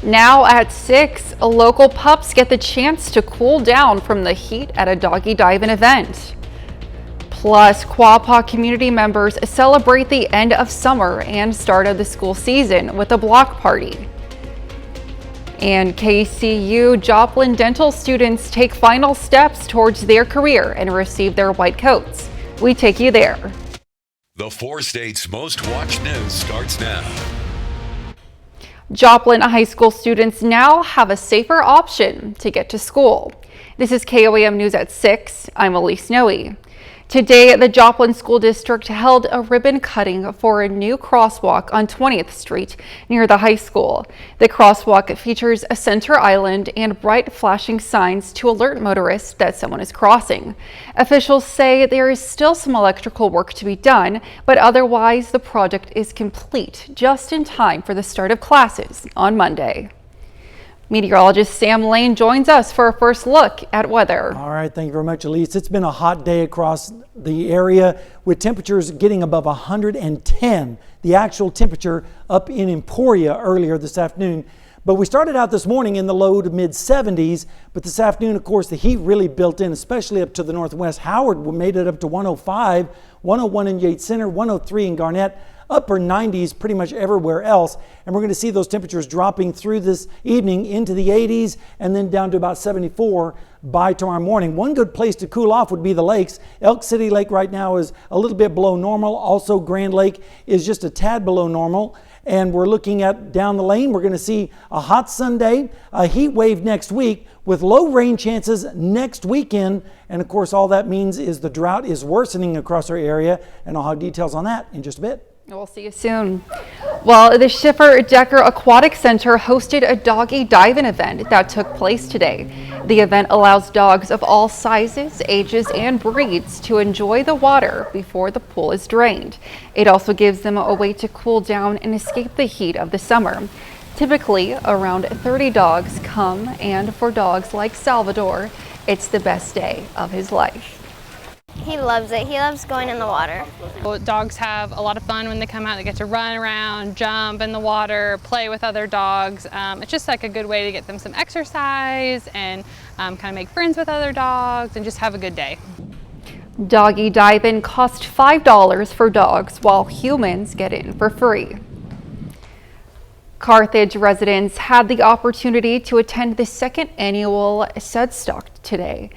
Now at 6, local pups get the chance to cool down from the heat at a doggy diving event. Plus, Quapaw community members celebrate the end of summer and start of the school season with a block party. And KCU Joplin dental students take final steps towards their career and receive their white coats. We take you there. The 4 states' most watched news starts now. Joplin high school students now have a safer option to get to school. This is KOAM News at 6. I'm Elise Noe. Today, the Joplin School District held a ribbon cutting for a new crosswalk on 20th Street near the high school. The crosswalk features a center island and bright flashing signs to alert motorists that someone is crossing. Officials say there is still some electrical work to be done, but otherwise the project is complete just in time for the start of classes on Monday. Meteorologist Sam Lane joins us for a first look at weather. All right, thank you very much, Elise. It's been a hot day across the area with temperatures getting above 110. The actual temperature up in Emporia earlier this afternoon. But we started out this morning in the low to mid 70s, but this afternoon, of course, the heat really built in, especially up to the northwest. Howard made it up to 105, 101 in Yates Center, 103 in Garnett. Upper 90s pretty much everywhere else, and we're going to see those temperatures dropping through this evening into the 80s and then down to about 74 by tomorrow morning. One good place to cool off would be the lakes. Elk City Lake right now is a little bit below normal. Also Grand Lake is just a tad below normal. And we're looking at down the lane, we're going to see a hot Sunday, a heat wave next week with low rain chances next weekend. And of course, all that means is the drought is worsening across our area, and I'll have details on that in just a bit. We'll see you soon. Well, the Schiffer Decker Aquatic Center hosted a doggy diving event that took place today. The event allows dogs of all sizes, ages, and breeds to enjoy the water before the pool is drained. It also gives them a way to cool down and escape the heat of the summer. Typically, around 30 dogs come, and for dogs like Salvador, it's the best day of his life. He loves it. He loves going in the water. Dogs have a lot of fun when they come out. They get to run around, jump in the water, play with other dogs. It's just like a good way to get them some exercise and kind of make friends with other dogs and just have a good day. Doggy diving cost $5 for dogs, while humans get in for free. Carthage residents had the opportunity to attend the second annual Sedstock today.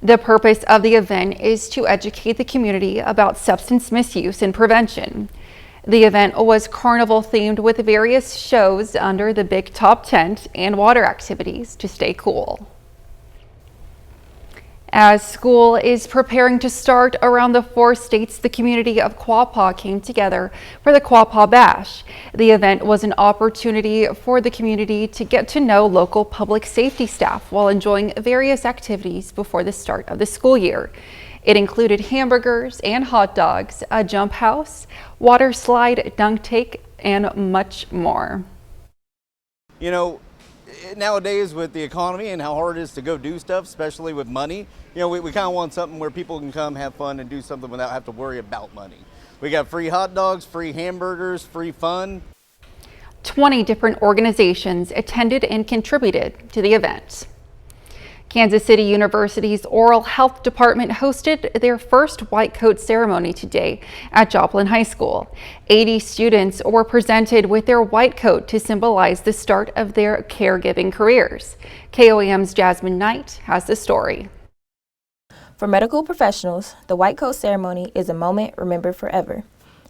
The purpose of the event is to educate the community about substance misuse and prevention. The event was carnival themed with various shows under the big top tent and water activities to stay cool. As school is preparing to start around the 4 states, the community of Quapaw came together for the Quapaw Bash. The event was an opportunity for the community to get to know local public safety staff while enjoying various activities before the start of the school year. It included hamburgers and hot dogs, a jump house, water slide, dunk tank, and much more. You know, nowadays with the economy and how hard it is to go do stuff, especially with money, you know, we kind of want something where people can come have fun and do something without having to worry about money. We got free hot dogs, free hamburgers, free fun. 20 different organizations attended and contributed to the event. Kansas City University's Oral Health Department hosted their first white coat ceremony today at Joplin High School. 80 students were presented with their white coat to symbolize the start of their caregiving careers. KOAM's Jasmine Knight has the story. For medical professionals, the white coat ceremony is a moment remembered forever.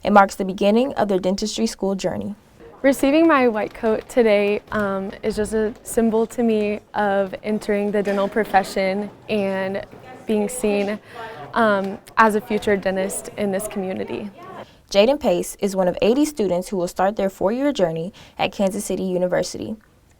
It marks the beginning of their dentistry school journey. Receiving my white coat today is just a symbol to me of entering the dental profession and being seen as a future dentist in this community. Jaden Pace is one of 80 students who will start their 4-year journey at Kansas City University.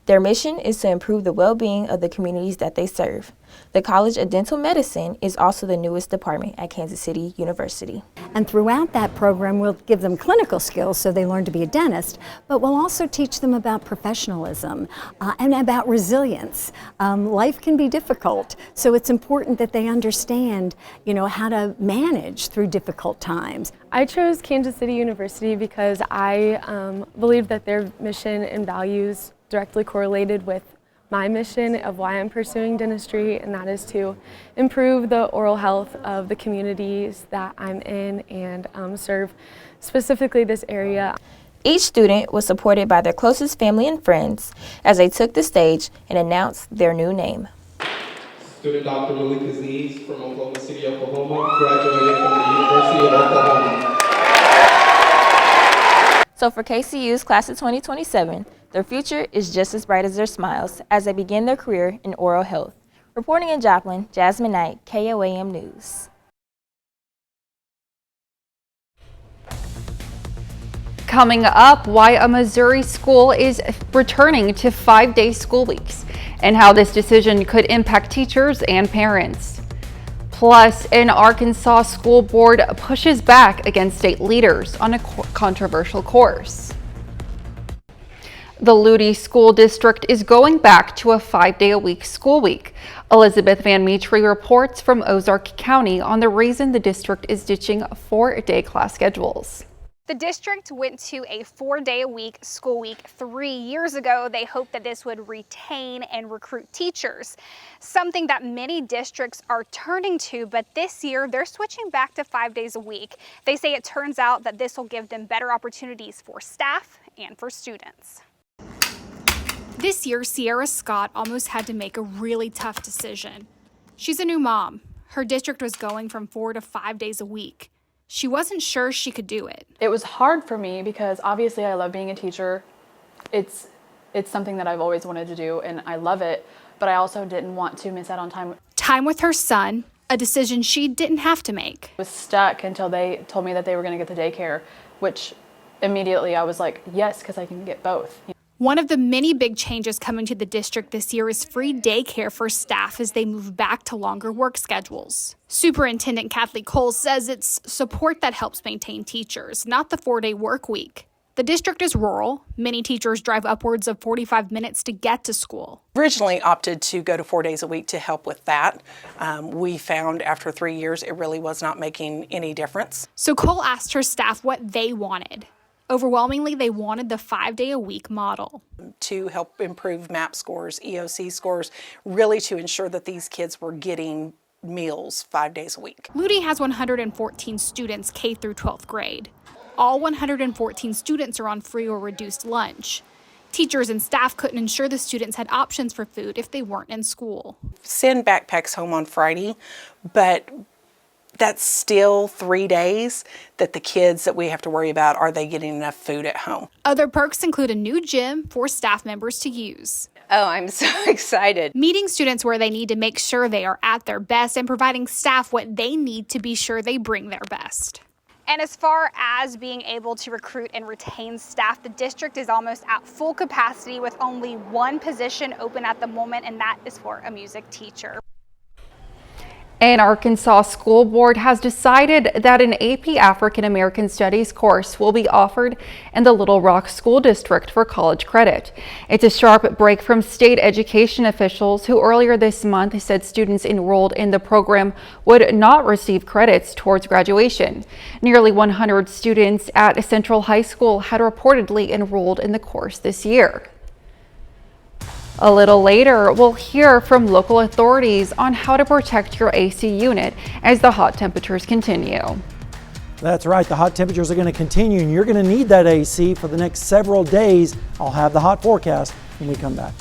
Their mission is to improve the well-being of the communities that they serve. The College of Dental Medicine is also the newest department at Kansas City University. And throughout that program, we'll give them clinical skills so they learn to be a dentist, but we'll also teach them about professionalism and about resilience. Life can be difficult, so it's important that they understand, how to manage through difficult times. I chose Kansas City University because I believe that their mission and values directly correlated with my mission of why I'm pursuing dentistry, and that is to improve the oral health of the communities that I'm in and serve specifically this area. Each student was supported by their closest family and friends as they took the stage and announced their new name. Student Dr. Malik Aziz from Oklahoma City, Oklahoma, graduated from the University of Oklahoma. So for KCU's class of 2027, their future is just as bright as their smiles as they begin their career in oral health. Reporting in Joplin, Jasmine Knight, KOAM News. Coming up, why a Missouri school is returning to 5-day school weeks and how this decision could impact teachers and parents. Plus, an Arkansas school board pushes back against state leaders on a controversial course. The Ludi School District is going back to a 5-day-a-week school week. Elizabeth Van Metre reports from Ozark County on the reason the district is ditching 4-day class schedules. The district went to a 4-day-a-week school week 3 years ago. They hoped that this would retain and recruit teachers, something that many districts are turning to, but this year they're switching back to 5 days a week. They say it turns out that this will give them better opportunities for staff and for students. This year, Sierra Scott almost had to make a really tough decision. She's a new mom. Her district was going from 4 to 5 days a week. She wasn't sure she could do it. It was hard for me because obviously I love being a teacher. It's something that I've always wanted to do and I love it, but I also didn't want to miss out on Time with her son, a decision she didn't have to make. I was stuck until they told me that they were going to get the daycare, which immediately I was like, yes, because I can get both. One of the many big changes coming to the district this year is free daycare for staff as they move back to longer work schedules. Superintendent Kathleen Cole says it's support that helps maintain teachers, not the 4-day work week. The district is rural. Many teachers drive upwards of 45 minutes to get to school. Originally opted to go to 4 days a week to help with that. We found after 3 years it really was not making any difference. So Cole asked her staff what they wanted. Overwhelmingly, they wanted the 5-day-a-week model. To help improve MAP scores, EOC scores, really to ensure that these kids were getting meals 5 days a week. Ludi has 114 students K through 12th grade. All 114 students are on free or reduced lunch. Teachers and staff couldn't ensure the students had options for food if they weren't in school. Send backpacks home on Friday, but that's still 3 days that the kids that we have to worry about, are they getting enough food at home? Other perks include a new gym for staff members to use. Oh, I'm so excited. Meeting students where they need to make sure they are at their best and providing staff what they need to be sure they bring their best. And as far as being able to recruit and retain staff, the district is almost at full capacity with only one position open at the moment, and that is for a music teacher. An Arkansas school board has decided that an AP African American Studies course will be offered in the Little Rock School District for college credit. It's a sharp break from state education officials who earlier this month said students enrolled in the program would not receive credits towards graduation. Nearly 100 students at Central High School had reportedly enrolled in the course this year. A little later, we'll hear from local authorities on how to protect your AC unit as the hot temperatures continue. That's right, the hot temperatures are going to continue and you're going to need that AC for the next several days. I'll have the hot forecast when we come back.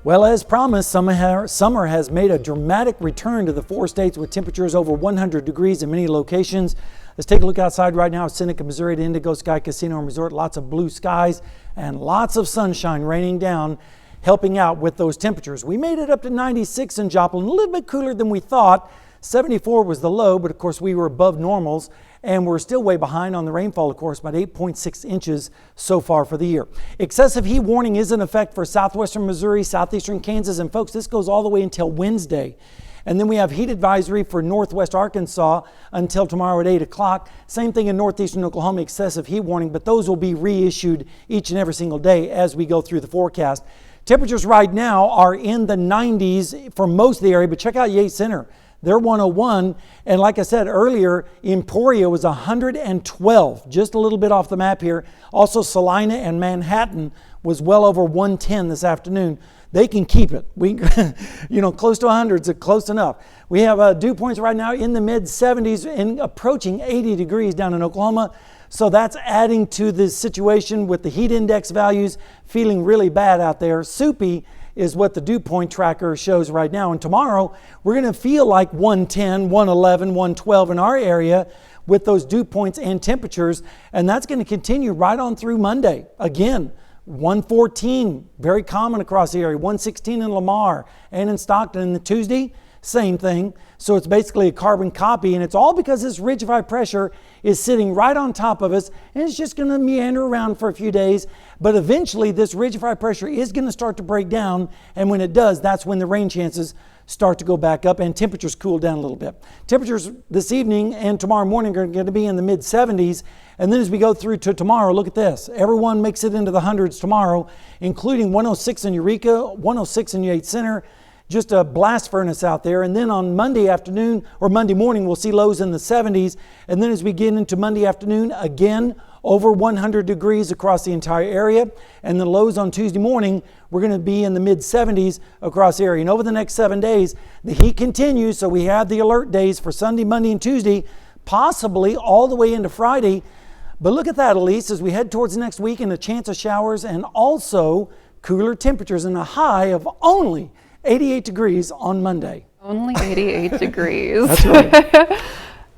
Well, as promised, summer has made a dramatic return to the 4 states with temperatures over 100 degrees in many locations. Let's take a look outside right now at Seneca, Missouri at Indigo Sky Casino and Resort. Lots of blue skies and lots of sunshine raining down, helping out with those temperatures. We made it up to 96 in Joplin, a little bit cooler than we thought. 74 was the low, but of course we were above normals and we're still way behind on the rainfall, of course, about 8.6 inches so far for the year. Excessive heat warning is in effect for southwestern Missouri, southeastern Kansas, and folks, this goes all the way until Wednesday. And then we have heat advisory for northwest Arkansas until tomorrow at 8 o'clock. Same thing in northeastern Oklahoma, excessive heat warning, but those will be reissued each and every single day as we go through the forecast. Temperatures right now are in the 90s for most of the area, but check out Yates Center. They're 101. And like I said earlier, Emporia was 112, just a little bit off the map here. Also, Salina and Manhattan was well over 110 this afternoon. They can keep it. We, close to 100 is close enough. We have dew points right now in the mid 70s and approaching 80 degrees down in Oklahoma. So that's adding to the situation with the heat index values feeling really bad out there. Soupy is what the dew point tracker shows right now. And tomorrow we're going to feel like 110, 111, 112 in our area with those dew points and temperatures. And that's going to continue right on through Monday. Again, 114, very common across the area, 116 in Lamar and in Stockton. And the Tuesday, same thing. So it's basically a carbon copy, and it's all because this ridge of high pressure is sitting right on top of us, and it's just going to meander around for a few days. But eventually this ridge of high pressure is going to start to break down, and when it does, that's when the rain chances start to go back up and temperatures cool down a little bit. Temperatures this evening and tomorrow morning are going to be in the mid 70s. And then as we go through to tomorrow, look at this. Everyone makes it into the hundreds tomorrow, including 106 in Eureka, 106 in Yates Center. Just a blast furnace out there. And then on Monday afternoon or Monday morning, we'll see lows in the 70s. And then as we get into Monday afternoon, again, over 100 degrees across the entire area. And the lows on Tuesday morning, we're going to be in the mid 70s across the area. And over the next 7 days, the heat continues. So we have the alert days for Sunday, Monday, and Tuesday, possibly all the way into Friday. But look at that, Elise, as we head towards next week and a chance of showers and also cooler temperatures and a high of only 88 degrees on Monday. Only 88 degrees. That's right.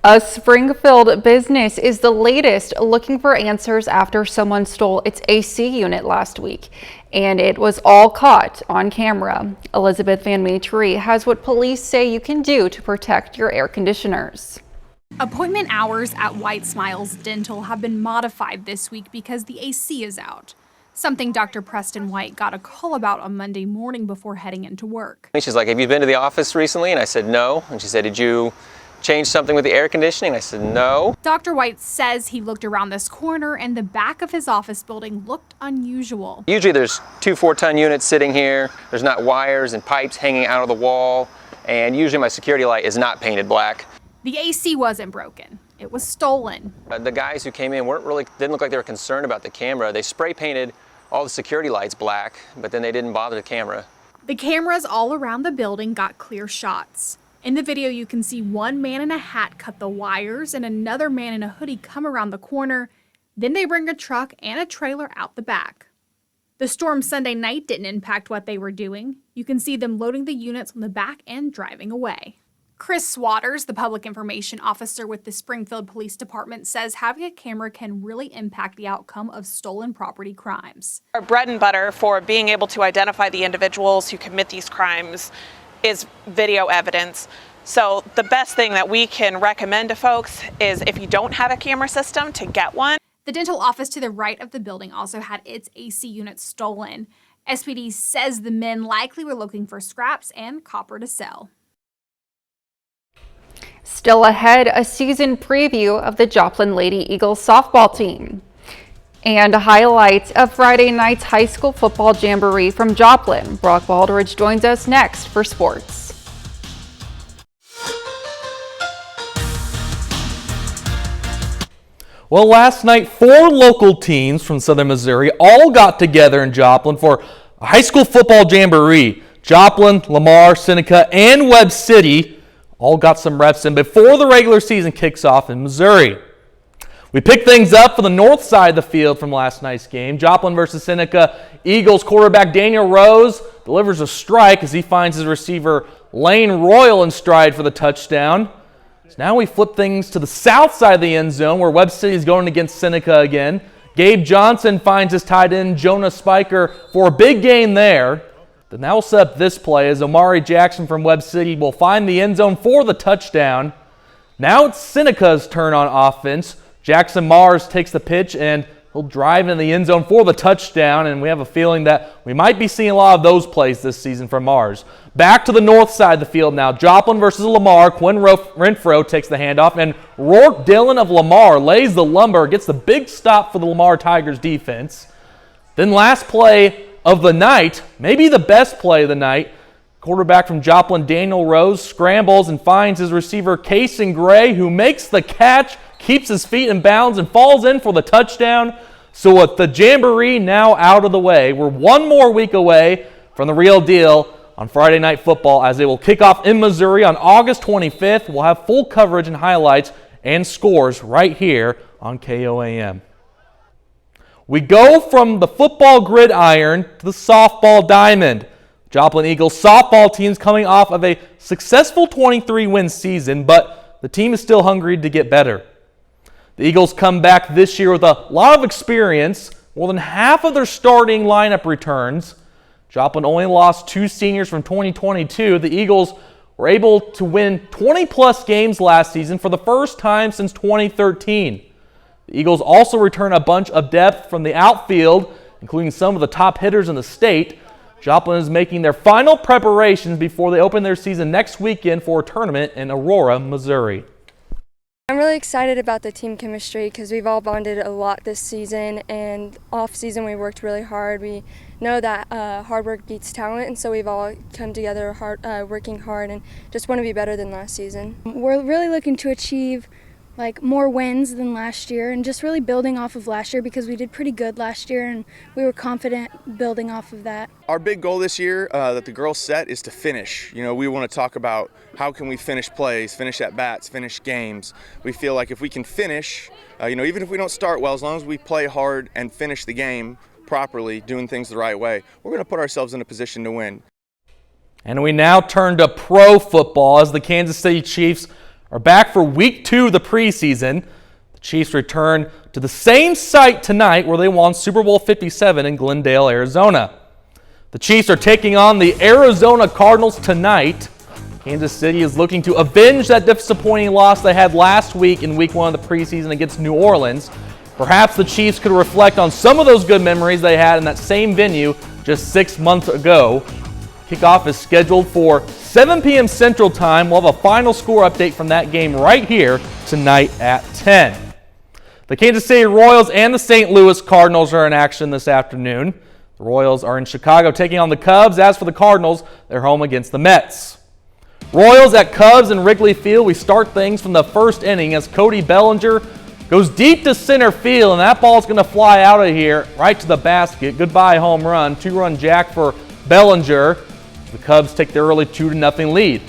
A Springfield business is the latest looking for answers after someone stole its AC unit last week, and it was all caught on camera. Elizabeth Van Maitre has what police say you can do to protect your air conditioners. Appointment hours at White Smiles Dental have been modified this week because the AC is out. Something Dr. Preston White got a call about on Monday morning before heading into work. She's like, have you been to the office recently? And I said, no. And she said, did you change something with the air conditioning? And I said, no. Dr. White says he looked around this corner and the back of his office building looked unusual. Usually there's 2 4-ton units sitting here. There's not wires and pipes hanging out of the wall. And usually my security light is not painted black. The AC wasn't broken. It was stolen. The guys who came in didn't look like they were concerned about the camera. They spray painted all the security lights black, but then they didn't bother the camera. The cameras all around the building got clear shots. In the video, you can see one man in a hat cut the wires and another man in a hoodie come around the corner. Then they bring a truck and a trailer out the back. The storm Sunday night didn't impact what they were doing. You can see them loading the units on the back and driving away. Chris Swatters, the public information officer with the Springfield Police Department, says having a camera can really impact the outcome of stolen property crimes. Our bread and butter for being able to identify the individuals who commit these crimes is video evidence. So the best thing that we can recommend to folks is if you don't have a camera system, to get one. The dental office to the right of the building also had its AC unit stolen. SPD says the men likely were looking for scraps and copper to sell. Still ahead, a season preview of the Joplin Lady Eagles softball team. And highlights of Friday night's high school football jamboree from Joplin. Brock Baldridge joins us next for sports. Well, last night, 4 local teams from Southern Missouri all got together in Joplin for a high school football jamboree. Joplin, Lamar, Seneca, and Webb City all got some reps in before the regular season kicks off in Missouri. We pick things up for the north side of the field from last night's game. Joplin versus Seneca. Eagles quarterback Daniel Rose delivers a strike as he finds his receiver Lane Royal in stride for the touchdown. So now we flip things to the south side of the end zone where Webb City is going against Seneca again. Gabe Johnson finds his tight end Jonah Spiker for a big gain there. Then that will set up this play as Omari Jackson from Webb City will find the end zone for the touchdown. Now it's Seneca's turn on offense. Jackson Mars takes the pitch and he'll drive in the end zone for the touchdown, and we have a feeling that we might be seeing a lot of those plays this season from Mars. Back to the north side of the field now. Joplin versus Lamar. Quinn Renfro takes the handoff, and Rourke Dillon of Lamar lays the lumber, gets the big stop for the Lamar Tigers defense. Then last play of the night, maybe the best play of the night, Quarterback from Joplin, Daniel Rose, scrambles and finds his receiver, Kason Gray, who makes the catch, keeps his feet in bounds, and falls in for the touchdown. So with the Jamboree now out of the way, we're one more week away from the real deal on Friday Night Football, as they will kick off in Missouri on August 25th. We'll have full coverage and highlights and scores right here on KOAM. We go from the football gridiron to the softball diamond. Joplin Eagles softball team's coming off of a successful 23-win season, but the team is still hungry to get better. The Eagles come back this year with a lot of experience. More than half of their starting lineup returns. Joplin only lost 2 seniors from 2022. The Eagles were able to win 20-plus games last season for the first time since 2013. The Eagles also return a bunch of depth from the outfield, including some of the top hitters in the state. Joplin is making their final preparations before they open their season next weekend for a tournament in Aurora, Missouri. I'm really excited about the team chemistry because we've all bonded a lot this season, and off season we worked really hard. We know that hard work beats talent, and so we've all come together working hard and just want to be better than last season. We're really looking to achieve more wins than last year, and just really building off of last year because we did pretty good last year and we were confident building off of that. Our big goal this year that the girls set is to finish. We want to talk about how can we finish plays, finish at-bats, finish games. We feel like if we can finish, even if we don't start well, as long as we play hard and finish the game properly, doing things the right way, we're going to put ourselves in a position to win. And we now turn to pro football as the Kansas City Chiefs are back for week 2 of the preseason. The Chiefs return to the same site tonight where they won Super Bowl 57 in Glendale, Arizona. The Chiefs are taking on the Arizona Cardinals tonight. Kansas City is looking to avenge that disappointing loss they had last week in week 1 of the preseason against New Orleans. Perhaps the Chiefs could reflect on some of those good memories they had in that same venue just 6 months ago. Kickoff is scheduled for 7 p.m. Central Time. We'll have a final score update from that game right here tonight at 10. The Kansas City Royals and the St. Louis Cardinals are in action this afternoon. The Royals are in Chicago taking on the Cubs. As for the Cardinals, they're home against the Mets. Royals at Cubs in Wrigley Field. We start things from the first inning as Cody Bellinger goes deep to center field, and that ball's going to fly out of here right to the basket. Goodbye home run. 2-run jack for Bellinger. The Cubs take their early 2-0 lead.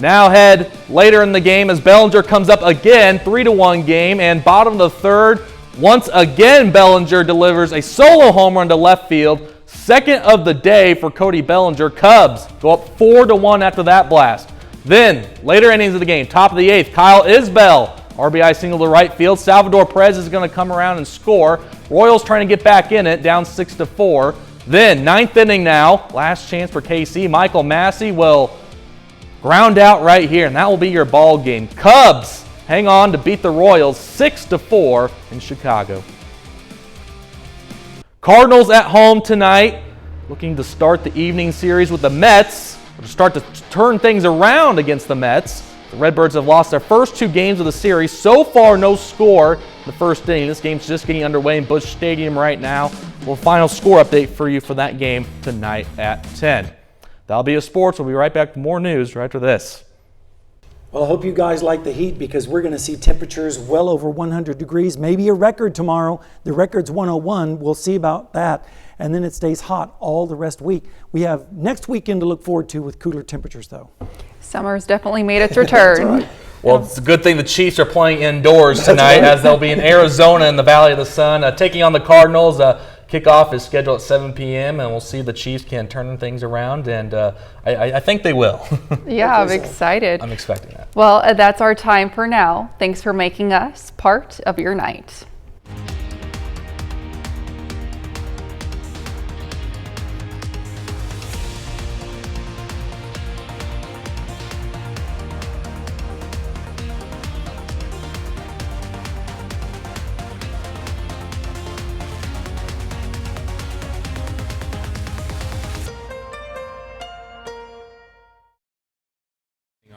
Now head later in the game as Bellinger comes up again, 3-1 game, and bottom of the third, once again Bellinger delivers a solo home run to left field. Second of the day for Cody Bellinger. Cubs go up 4-1 after that blast. Then, later innings of the game, top of the 8th, Kyle Isbell, RBI single to right field. Salvador Perez is going to come around and score. Royals trying to get back in it, down 6-4. Then, 9th inning now, last chance for KC. Michael Massey will ground out right here, and that will be your ball game. Cubs hang on to beat the Royals 6-4 in Chicago. Cardinals at home tonight, looking to start the evening series with the Mets, or to start to turn things around against the Mets. The Redbirds have lost their first 2 games of the series. So far, no score in the first inning. This game's just getting underway in Busch Stadium right now. We'll final score update for you for that game tonight at 10. That'll be it, sports. We'll be right back with more news right after this. Well, I hope you guys like the heat because we're going to see temperatures well over 100 degrees, maybe a record tomorrow. The record's 101. We'll see about that. And then it stays hot all the rest of the week. We have next weekend to look forward to with cooler temperatures, though. Summer's definitely made its return. That's right. Well, it's a good thing the Chiefs are playing indoors tonight as they'll be in Arizona in the Valley of the Sun taking on the Cardinals. Kickoff is scheduled at 7 p.m. and we'll see if the Chiefs can turn things around, and I think they will. Yeah, I'm excited. I'm expecting that. Well, that's our time for now. Thanks for making us part of your night.